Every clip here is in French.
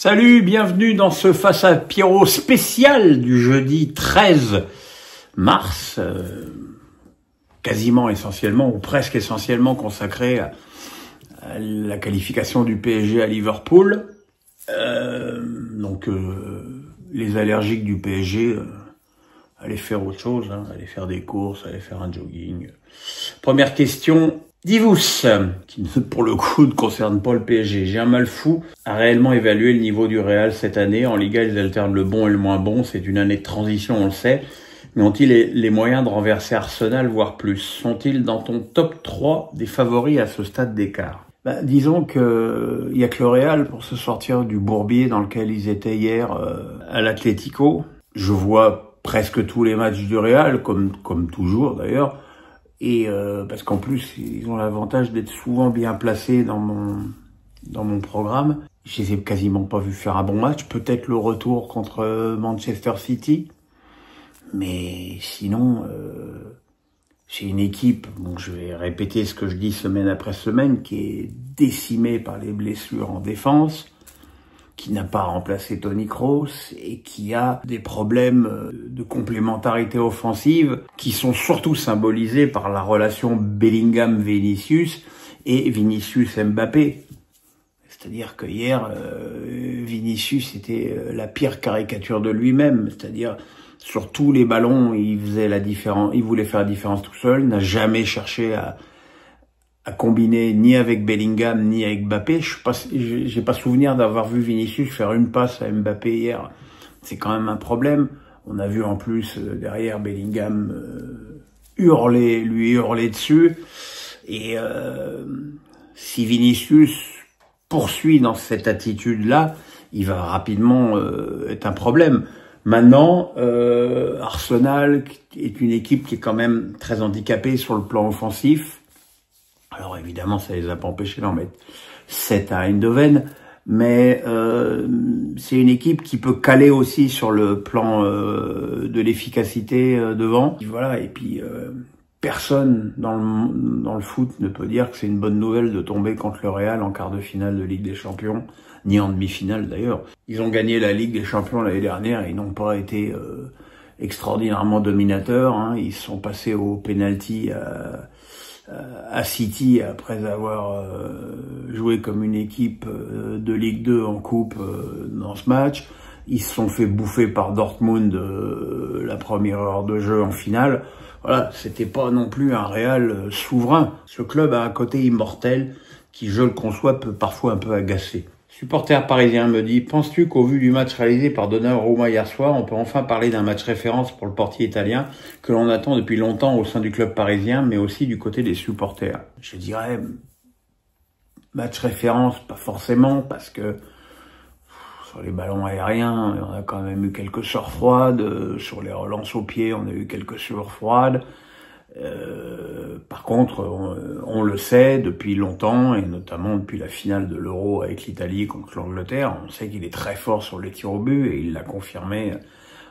Salut, bienvenue dans ce Face à Pierrot spécial du jeudi 13 mars, quasiment essentiellement ou presque essentiellement consacré à la qualification du PSG à Liverpool. Les allergiques du PSG allaient faire autre chose, allaient faire des courses, allaient faire un jogging. Première question. Divous, qui pour le coup ne concerne pas le PSG. J'ai un mal fou à réellement évaluer le niveau du Real cette année. En Liga, ils alternent le bon et le moins bon. C'est une année de transition, on le sait. Mais ont-ils les moyens de renverser Arsenal, voire plus? Sont-ils dans ton top 3 des favoris à ce stade d'écart? Disons que y a que le Real pour se sortir du bourbier dans lequel ils étaient hier à l'Atlético. Je vois presque tous les matchs du Real, comme toujours d'ailleurs. Et parce qu'en plus, ils ont l'avantage d'être souvent bien placés dans mon programme. Je les ai quasiment pas vus faire un bon match. Peut-être le retour contre Manchester City. Mais sinon, c'est une équipe, donc je vais répéter ce que je dis semaine après semaine, qui est décimée par les blessures en défense, qui n'a pas remplacé Toni Kroos et qui a des problèmes de complémentarité offensive qui sont surtout symbolisés par la relation Bellingham-Vinicius et Vinicius-Mbappé. C'est-à-dire que hier, Vinicius était la pire caricature de lui-même. C'est-à-dire, sur tous les ballons, il faisait la différence, il voulait faire la différence tout seul, n'a jamais cherché à combiner ni avec Bellingham ni avec Mbappé. J'ai pas souvenir d'avoir vu Vinicius faire une passe à Mbappé hier. C'est quand même un problème. On a vu en plus derrière Bellingham lui hurler dessus. Et si Vinicius poursuit dans cette attitude-là, il va rapidement être un problème. Maintenant, Arsenal est une équipe qui est quand même très handicapée sur le plan offensif. Alors évidemment, ça les a pas empêchés d'en mettre 7 à Eindhoven, mais c'est une équipe qui peut caler aussi sur le plan de l'efficacité devant. Voilà, et puis personne dans le foot ne peut dire que c'est une bonne nouvelle de tomber contre le Real en quart de finale de Ligue des Champions, ni en demi-finale d'ailleurs. Ils ont gagné la Ligue des Champions l'année dernière et ils n'ont pas été extraordinairement dominateurs. Ils sont passés au penalty à City après avoir joué comme une équipe de Ligue 2 en coupe dans ce match. Ils se sont fait bouffer par Dortmund la première heure de jeu en finale. Voilà, c'était pas non plus un Real souverain. Ce club a un côté immortel qui, je le conçois, peut parfois un peu agacer. Supporter parisien me dit, penses-tu qu'au vu du match réalisé par Donnarumma hier soir, on peut enfin parler d'un match référence pour le portier italien que l'on attend depuis longtemps au sein du club parisien, mais aussi du côté des supporters? Je dirais, match référence, pas forcément, parce que sur les ballons aériens, on a quand même eu quelques sueurs froides, sur les relances au pied, on a eu quelques sueurs froides. Par contre, on le sait depuis longtemps, et notamment depuis la finale de l'Euro avec l'Italie contre l'Angleterre, on sait qu'il est très fort sur les tirs au but, et il l'a confirmé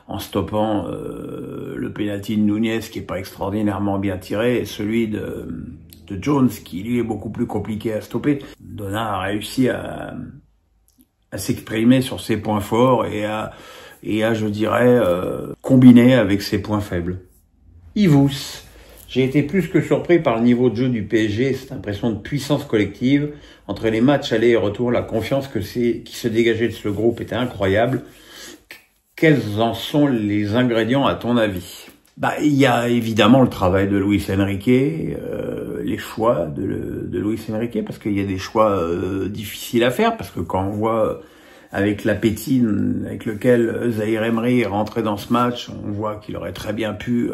en stoppant le penalty de Nunez, qui est pas extraordinairement bien tiré, et celui de Jones, qui lui est beaucoup plus compliqué à stopper. Donna a réussi à s'exprimer sur ses points forts et à je dirais, combiner avec ses points faibles. Yvous. J'ai été plus que surpris par le niveau de jeu du PSG, cette impression de puissance collective. Entre les matchs aller et retour, la confiance qui se dégageait de ce groupe était incroyable. Quels en sont les ingrédients à ton avis? Il y a évidemment le travail de Luis Enrique, les choix de Luis Enrique, parce qu'il y a des choix difficiles à faire, parce que quand on voit avec l'appétit avec lequel Zahir Emery est rentré dans ce match, on voit qu'il aurait très bien pu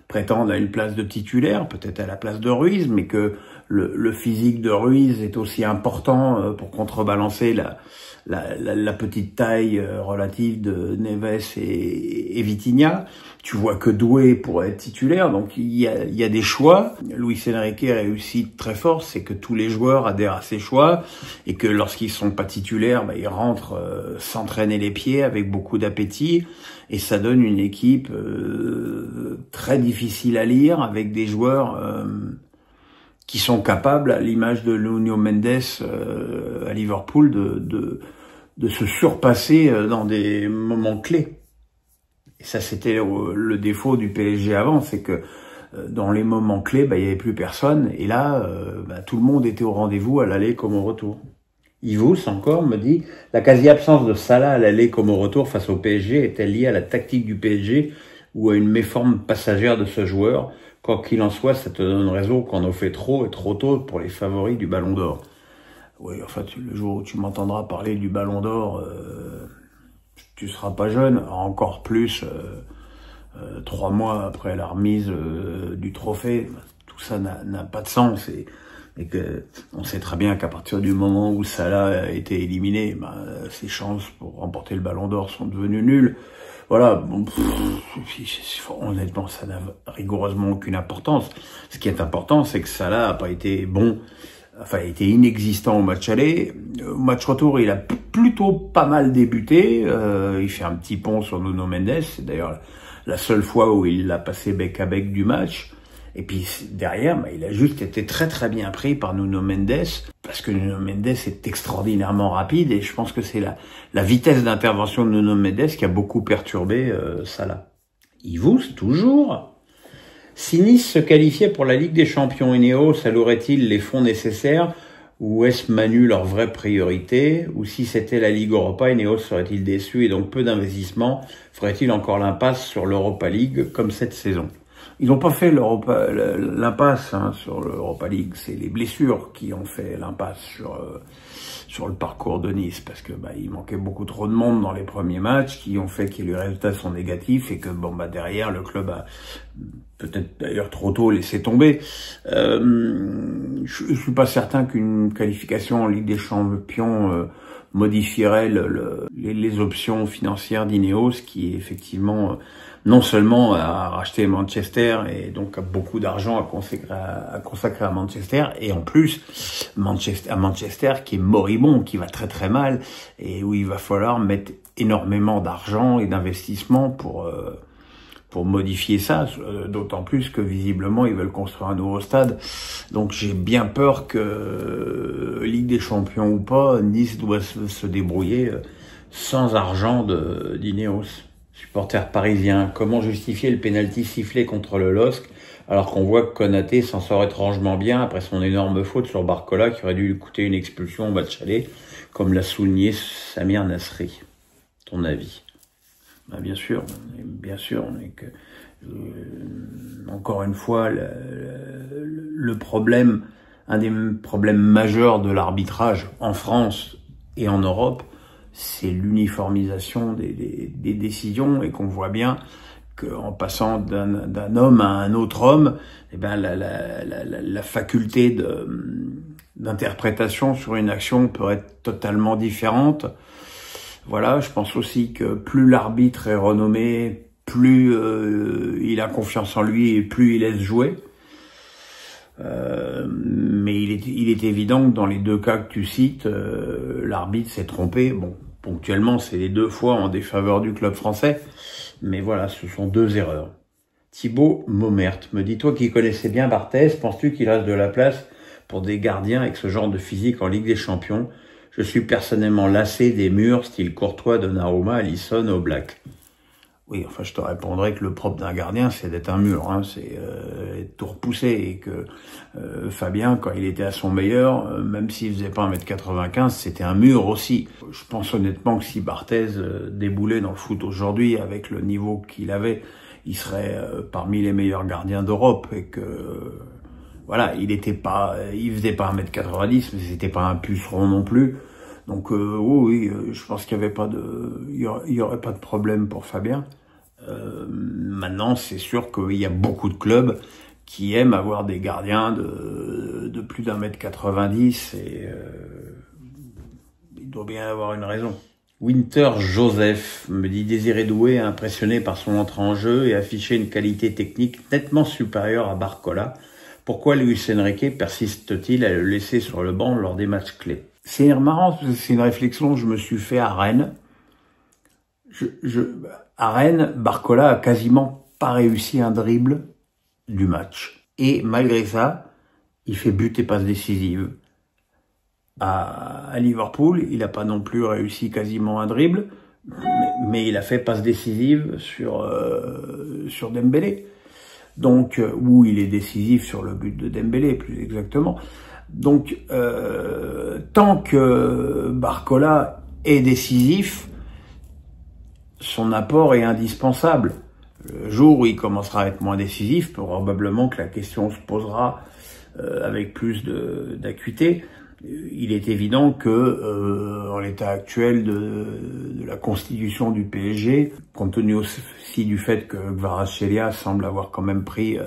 prétendre à une place de titulaire, peut-être à la place de Ruiz, mais que le physique de Ruiz est aussi important pour contrebalancer la petite taille relative de Neves et Vitinha. Tu vois que Doué pourrait être titulaire, donc il y a des choix. Luis Enrique réussit très fort, c'est que tous les joueurs adhèrent à ses choix et que lorsqu'ils sont pas titulaires, ils rentrent s'entraîner les pieds avec beaucoup d'appétit et ça donne une équipe très difficile à lire avec des joueurs qui sont capables, à l'image de Nuno Mendes à Liverpool, de se surpasser dans des moments clés. Et ça, c'était le défaut du PSG avant, c'est que dans les moments clés, il y avait plus personne. Et là, tout le monde était au rendez-vous à l'aller comme au retour. Yvous, encore, me dit « La quasi-absence de Salah à l'aller comme au retour face au PSG est-elle liée à la tactique du PSG ou à une méforme passagère de ce joueur ? Quoi qu'il en soit, ça te donne raison qu'on en fait trop et trop tôt pour les favoris du Ballon d'Or. » Oui, en fait, le jour où tu m'entendras parler du Ballon d'Or, tu seras pas jeune, encore plus 3 mois après la remise du trophée. Tout ça n'a pas de sens et que on sait très bien qu'à partir du moment où Salah a été éliminé, ses chances pour remporter le Ballon d'Or sont devenues nulles. Voilà, bon, honnêtement, ça n'a rigoureusement aucune importance. Ce qui est important, c'est que Salah a pas été bon. Enfin, il était inexistant au match aller. Au match retour, il a plutôt pas mal débuté. Il fait un petit pont sur Nuno Mendes. C'est d'ailleurs la seule fois où il l'a passé bec à bec du match. Et puis derrière, il a juste été très très bien pris par Nuno Mendes, parce que Nuno Mendes est extraordinairement rapide, et je pense que c'est la vitesse d'intervention de Nuno Mendes qui a beaucoup perturbé Salah. Yvous, toujours. Si Nice se qualifiait pour la Ligue des Champions, Ineos allouerait-il les fonds nécessaires, ou est-ce Manu leur vraie priorité? Ou si c'était la Ligue Europa, Ineos serait-il déçu et donc peu d'investissement? Ferait-il encore l'impasse sur l'Europa League comme cette saison? Ils n'ont pas fait l'impasse sur l'Europa League, c'est les blessures qui ont fait l'impasse sur le parcours de Nice, parce que il manquait beaucoup trop de monde dans les premiers matchs, qui ont fait que les résultats sont négatifs et que derrière le club a peut-être d'ailleurs trop tôt laissé tomber. Je suis pas certain qu'une qualification en Ligue des Champions modifierait les options financières d'Ineos, qui effectivement non seulement a racheté Manchester et donc a beaucoup d'argent à consacrer à Manchester, et en plus Manchester qui est moribond, qui va très très mal, et où il va falloir mettre énormément d'argent et d'investissement pour modifier ça, d'autant plus que visiblement ils veulent construire un nouveau stade. Donc j'ai bien peur que Ligue des Champions ou pas, Nice doit se débrouiller sans argent d'Ineos. Supporter parisien, comment justifier le pénalty sifflé contre le LOSC alors qu'on voit que Konaté s'en sort étrangement bien après son énorme faute sur Barcola qui aurait dû lui coûter une expulsion au match aller, comme l'a souligné Samir Nasri. Ton avis? Bien sûr, mais que encore une fois, le problème, un des problèmes majeurs de l'arbitrage en France et en Europe, c'est l'uniformisation des décisions, et qu'on voit bien qu'en passant d'un homme à un autre homme, la faculté d'interprétation sur une action peut être totalement différente. Voilà, je pense aussi que plus l'arbitre est renommé, plus il a confiance en lui et plus il laisse jouer. Mais il est évident que dans les deux cas que tu cites, l'arbitre s'est trompé. Bon, ponctuellement, c'est les 2 fois en défaveur du club français, mais voilà, ce sont 2 erreurs. Thibaut Maumert me dit, toi qui connaissais bien Barthez, penses-tu qu'il reste de la place pour des gardiens avec ce genre de physique en Ligue des Champions? Je suis personnellement lassé des murs style Courtois, Donnarumma, Alisson, Oblak. Oui, enfin, je te répondrais que le propre d'un gardien, c'est d'être un mur, c'est être tout repoussé, et que Fabien, quand il était à son meilleur, même s'il faisait pas 1m95, c'était un mur aussi. Je pense honnêtement que si Barthez déboulait dans le foot aujourd'hui avec le niveau qu'il avait, il serait parmi les meilleurs gardiens d'Europe, et que voilà, il faisait pas 1m90, mais c'était pas un puceron non plus. Donc oui, je pense qu'il y aurait pas de problème pour Fabien. Maintenant, c'est sûr qu'il y a beaucoup de clubs qui aiment avoir des gardiens de plus d'1m90, et il doit bien avoir une raison. Winter Joseph me dit, Désiré Doué, impressionné par son entrée en jeu et affiché une qualité technique nettement supérieure à Barcola. Pourquoi Luis Enrique persiste-t-il à le laisser sur le banc lors des matchs clés? C'est marrant, c'est une réflexion que je me suis fait à Rennes. À Rennes, Barcola a quasiment pas réussi un dribble du match. Et malgré ça, il fait but et passe décisive. À à Liverpool, il n'a pas non plus réussi quasiment un dribble, mais il a fait passe décisive sur Dembélé. Donc, où il est décisif sur le but de Dembélé, plus exactement. Donc, tant que Barcola est décisif, son apport est indispensable. Le jour où il commencera à être moins décisif, probablement que la question se posera avec plus d'acuité. Il est évident que, en l'état actuel de la constitution du PSG, compte tenu aussi du fait que Kvaratskhelia semble avoir quand même pris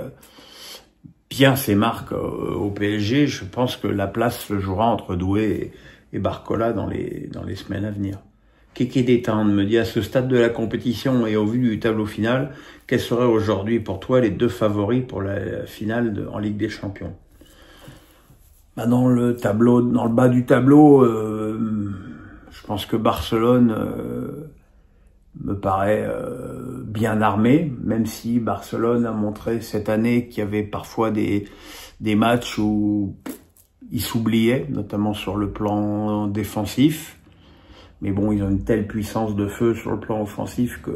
bien ses marques au PSG, je pense que la place se jouera entre Doué et Barcola dans les semaines à venir. Kéké Détente me dit, à ce stade de la compétition et au vu du tableau final, quels seraient aujourd'hui pour toi les 2 favoris pour la finale en Ligue des Champions? Bah dans le bas du tableau, je pense que Barcelone me paraît bien armé, même si Barcelone a montré cette année qu'il y avait parfois des matchs où ils s'oubliaient, notamment sur le plan défensif. Mais bon, ils ont une telle puissance de feu sur le plan offensif que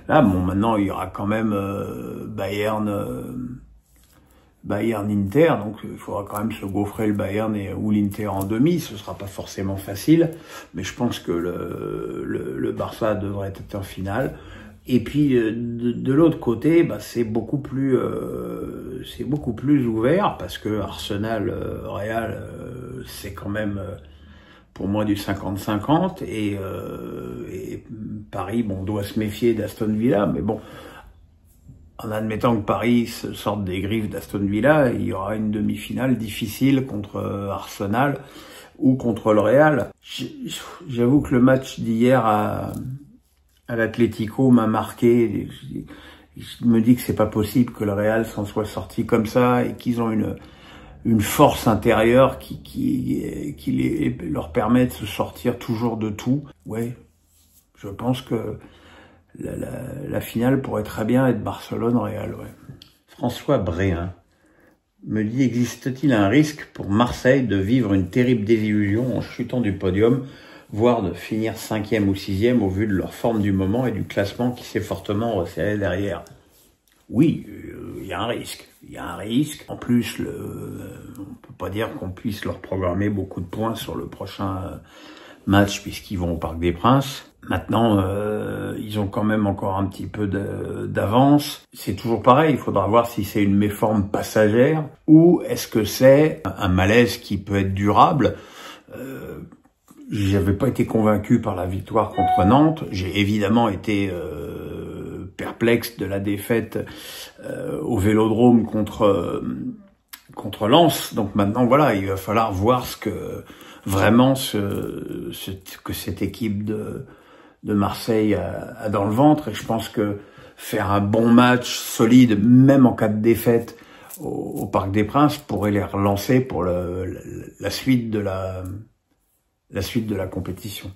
là, bon, maintenant il y aura quand même Bayern-Inter, donc il faudra quand même se gaufrer le Bayern ou l'Inter en demi. Ce sera pas forcément facile, mais je pense que le Barça devrait être en finale. Et puis de l'autre côté, c'est beaucoup plus ouvert parce que Arsenal, Real, c'est quand même pour moi du 50-50 et Paris, bon, doit se méfier d'Aston Villa, mais bon. En admettant que Paris se sorte des griffes d'Aston Villa, il y aura une demi-finale difficile contre Arsenal ou contre le Real. J'avoue que le match d'hier à l'Atlético m'a marqué. Je me dis que c'est pas possible que le Real s'en soit sorti comme ça et qu'ils ont une force intérieure qui leur permet de se sortir toujours de tout. Ouais, je pense que la finale pourrait très bien être Barcelone-Real, ouais. François Bréhin me dit, existe-t-il un risque pour Marseille de vivre une terrible désillusion en chutant du podium, voire de finir 5e ou 6e au vu de leur forme du moment et du classement qui s'est fortement resserré derrière? Oui, il y a un risque. Il y a un risque. En plus, on peut pas dire qu'on puisse leur programmer beaucoup de points sur le prochain match puisqu'ils vont au Parc des Princes. Maintenant, ils ont quand même encore un petit peu d'avance. C'est toujours pareil, il faudra voir si c'est une méforme passagère ou est-ce que c'est un malaise qui peut être durable. J'avais pas été convaincu par la victoire contre Nantes. J'ai évidemment été perplexe de la défaite au Vélodrome contre Lens. Donc maintenant, voilà, il va falloir voir ce que vraiment que cette équipe de Marseille a dans le ventre. Et je pense que faire un bon match solide, même en cas de défaite au Parc des Princes, pourrait les relancer pour la suite de la compétition.